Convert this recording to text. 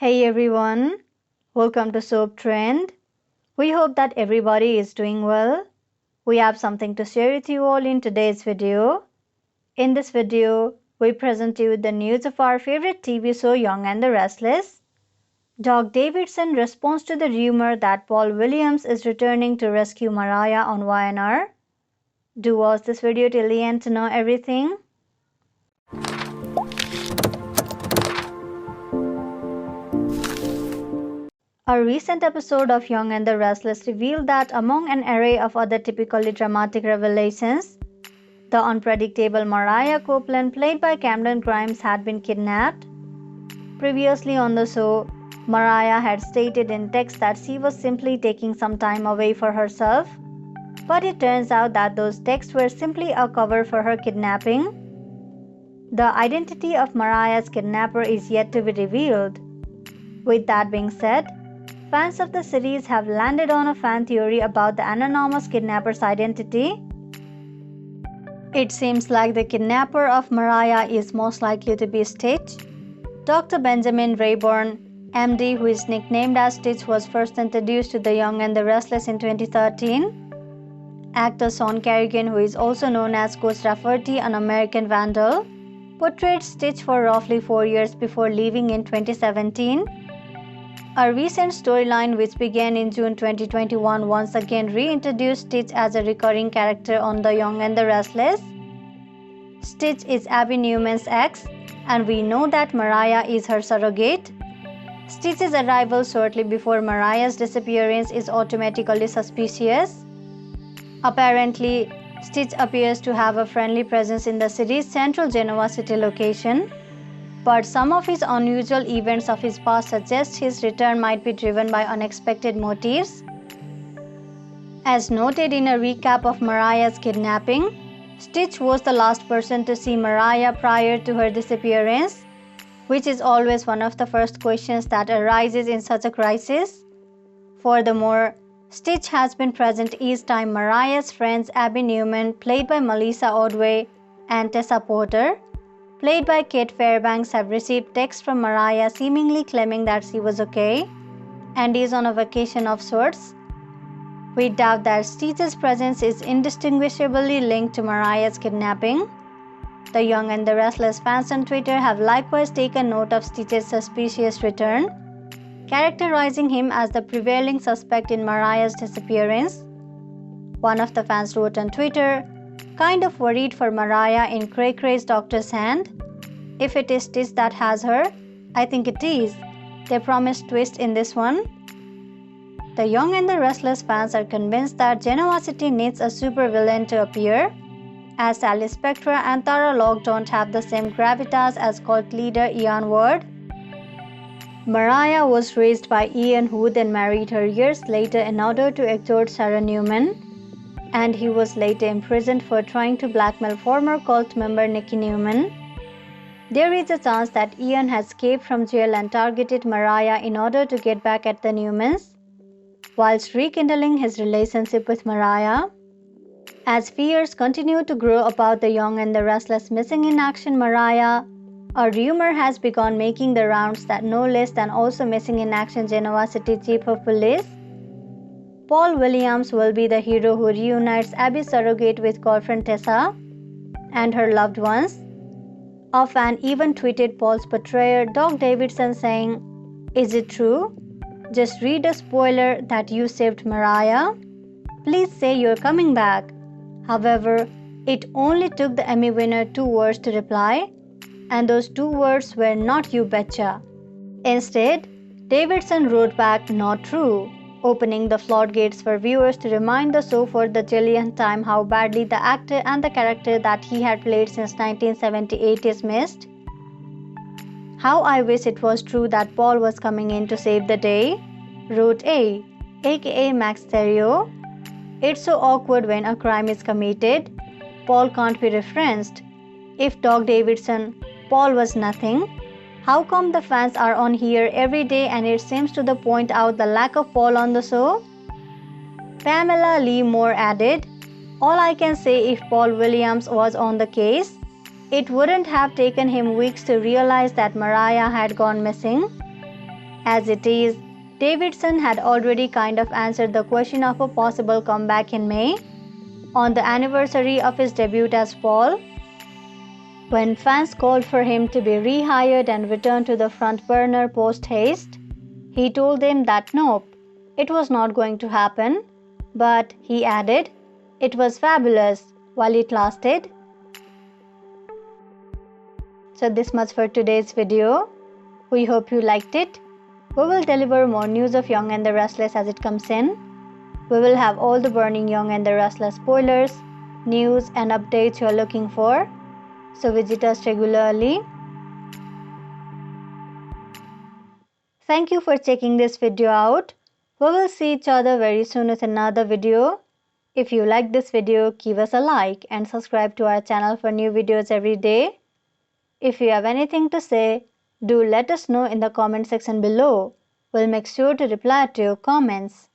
Hey everyone, welcome to Soap Trend. We hope that everybody is doing well. We have something to share with you all in today's video. In this video, we present you the news of our favorite TV show Young and the Restless. Doug Davidson responds to the rumor that Paul Williams is returning to rescue Mariah on YNR. Do watch this video till the end to know everything. A recent episode of Young and the Restless revealed that among an array of other typically dramatic revelations, the unpredictable Mariah Copeland, played by Cameron Grimes, had been kidnapped. Previously on the show, Mariah had stated in text that she was simply taking some time away for herself, but it turns out that those texts were simply a cover for her kidnapping. The identity of Mariah's kidnapper is yet to be revealed. With that being said, fans of the series have landed on a fan theory about the anonymous kidnapper's identity. It seems like the kidnapper of Mariah is most likely to be Stitch. Dr. Benjamin Rayburn, MD, who is nicknamed as Stitch, was first introduced to The Young and the Restless in 2013. Actor Sean Kerrigan, who is also known as Coach Rafferty, an American Vandal, portrayed Stitch for roughly 4 years before leaving in 2017. A recent storyline which began in June 2021 once again reintroduced Stitch as a recurring character on The Young and the Restless. Stitch is Abby Newman's ex, and we know that Mariah is her surrogate. Stitch's arrival shortly before Mariah's disappearance is automatically suspicious. Apparently, Stitch appears to have a friendly presence in the city's central Genoa City location, but some of his unusual events of his past suggest his return might be driven by unexpected motives. As noted in a recap of Mariah's kidnapping, Stitch was the last person to see Mariah prior to her disappearance, which is always one of the first questions that arises in such a crisis. Furthermore, Stitch has been present each time Mariah's friends Abby Newman, played by Melissa Ordway, and Tessa Porter, played by Kate Fairbanks, have received texts from Mariah seemingly claiming that she was okay and is on a vacation of sorts. We doubt that Stitch's presence is indistinguishably linked to Mariah's kidnapping. The Young and the Restless fans on Twitter have likewise taken note of Stitch's suspicious return, characterizing him as the prevailing suspect in Mariah's disappearance. One of the fans wrote on Twitter, "Kind of worried for Mariah in Cray Cray's doctor's hand. If it is Stitch that has her, I think it is. They promised twist in this one." The Young and the Restless fans are convinced that Genoa City needs a supervillain to appear, as Sally Spectra and Tara Locke don't have the same gravitas as cult leader Ian Ward. Mariah was raised by Ian, who then married her years later in order to extort Sarah Newman, and he was later imprisoned for trying to blackmail former cult member Nikki Newman. There is a chance that Ian has escaped from jail and targeted Mariah in order to get back at the Newmans, whilst rekindling his relationship with Mariah. As fears continue to grow about the Young and the Restless missing in action Mariah, a rumor has begun making the rounds that no less than also missing in action Genoa City Chief of Police Paul Williams will be the hero who reunites Abby's surrogate with girlfriend Tessa and her loved ones. A fan even tweeted Paul's portrayer Doug Davidson saying, "Is it true? Just read a spoiler that you saved Mariah. Please say you're coming back." However, it only took the Emmy winner 2 words to reply, and those 2 words were "not you betcha." Instead, Davidson wrote back, "Not true," opening the floodgates for viewers to remind the show for the jillionth time how badly the actor and the character that he had played since 1978 is missed. "How I wish it was true that Paul was coming in to save the day," wrote A, aka Max Stereo. "It's so awkward when a crime is committed. Paul can't be referenced. If Doug Davidson, Paul was nothing. How come the fans are on here every day and it seems to point out the lack of Paul on the show?" Pamela Lee Moore added, "All I can say, if Paul Williams was on the case, it wouldn't have taken him weeks to realize that Mariah had gone missing. As it is, Davidson had already kind of answered the question of a possible comeback in May, on the anniversary of his debut as Paul. When fans called for him to be rehired and return to the front burner post haste, he told them that nope, it was not going to happen, but he added, it was fabulous while it lasted. So this much for today's video. We hope you liked it. We will deliver more news of Young and the Restless as it comes in. We will have all the burning Young and the Restless spoilers, news and updates you are looking for. So visit us regularly. Thank you for checking this video out. We will see each other very soon with another video. If you like this video, give us a like and subscribe to our channel for new videos every day. If you have anything to say, do let us know in the comment section below. We'll make sure to reply to your comments.